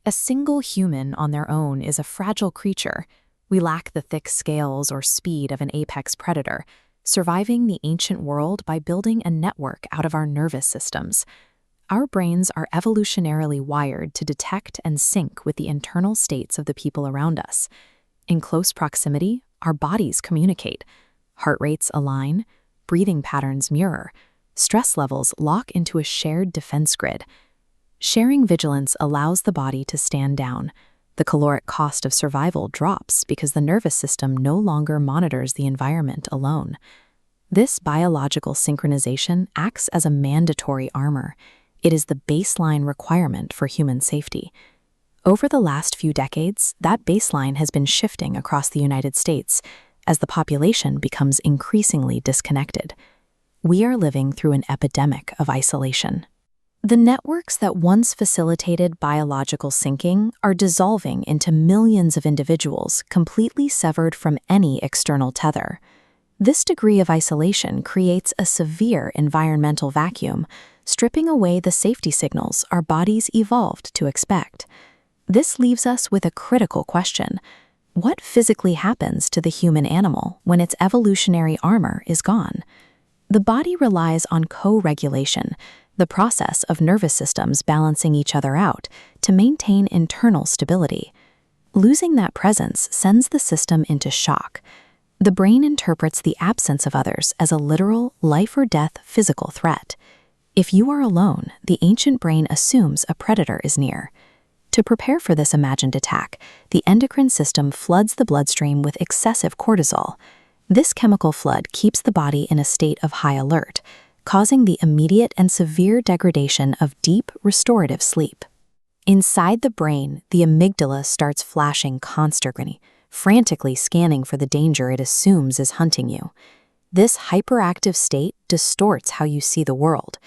A single human on their own is a fragile creature. We lack the thick scales or speed of an apex predator, surviving the ancient world by building a network out of our nervous systems. Our brains are evolutionarily wired to detect and sync with the internal states of the people around us. In close proximity, our bodies communicate. Heart rates align, breathing patterns mirror, stress levels lock into a shared defense grid. Sharing vigilance allows the body to stand down. The caloric cost of survival drops because the nervous system no longer monitors the environment alone. This biological synchronization acts as a mandatory armor. It is the baseline requirement for human safety. Over the last few decades, that baseline has been shifting across the United States as the population becomes increasingly disconnected. We are living through an epidemic of isolation. The networks that once facilitated biological syncing are dissolving into millions of individuals completely severed from any external tether. This degree of isolation creates a severe environmental vacuum, stripping away the safety signals our bodies evolved to expect. This leaves us with a critical question. What physically happens to the human animal when its evolutionary armor is gone? The body relies on co-regulation, the process of nervous systems balancing each other out to maintain internal stability. Losing that presence sends the system into shock. The brain interprets the absence of others as a literal life-or-death physical threat. If you are alone, the ancient brain assumes a predator is near. To prepare for this imagined attack, the endocrine system floods the bloodstream with excessive cortisol. This chemical flood keeps the body in a state of high alert, causing the immediate and severe degradation of deep, restorative sleep. Inside the brain, the amygdala starts flashing constantly, frantically scanning for the danger it assumes is hunting you. This hyperactive state distorts how you see the world.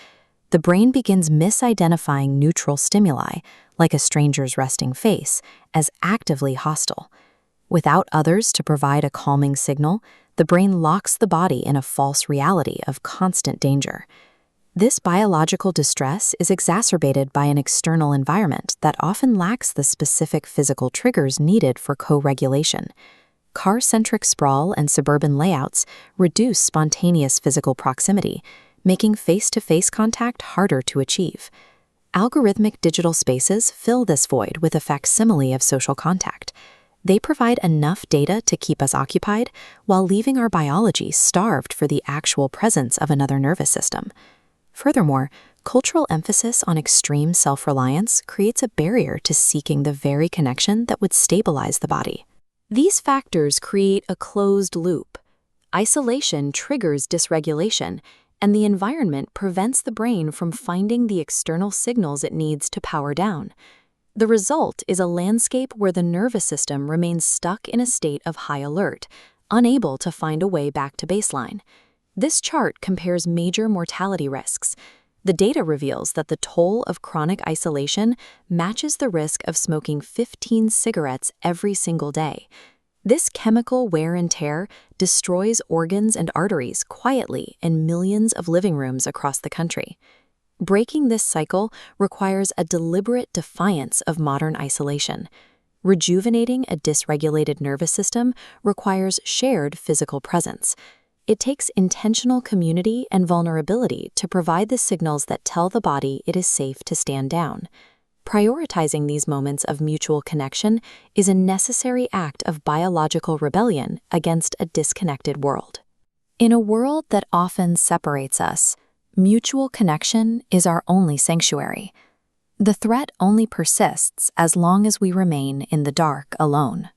The brain begins misidentifying neutral stimuli, like a stranger's resting face, as actively hostile. Without others to provide a calming signal, the brain locks the body in a false reality of constant danger. This biological distress is exacerbated by an external environment that often lacks the specific physical triggers needed for co-regulation. Car-centric sprawl and suburban layouts reduce spontaneous physical proximity, making face-to-face contact harder to achieve. Algorithmic digital spaces fill this void with a facsimile of social contact. They provide enough data to keep us occupied while leaving our biology starved for the actual presence of another nervous system. Furthermore, cultural emphasis on extreme self-reliance creates a barrier to seeking the very connection that would stabilize the body. These factors create a closed loop. Isolation triggers dysregulation, and the environment prevents the brain from finding the external signals it needs to power down. The result is a landscape where the nervous system remains stuck in a state of high alert, unable to find a way back to baseline. This chart compares major mortality risks. The data reveals that the toll of chronic isolation matches the risk of smoking 15 cigarettes every single day. This chemical wear and tear destroys organs and arteries quietly in millions of living rooms across the country. Breaking this cycle requires a deliberate defiance of modern isolation. Rejuvenating a dysregulated nervous system requires shared physical presence. It takes intentional community and vulnerability to provide the signals that tell the body it is safe to stand down. Prioritizing these moments of mutual connection is a necessary act of biological rebellion against a disconnected world. In a world that often separates us, mutual connection is our only sanctuary. The threat only persists as long as we remain in the dark alone.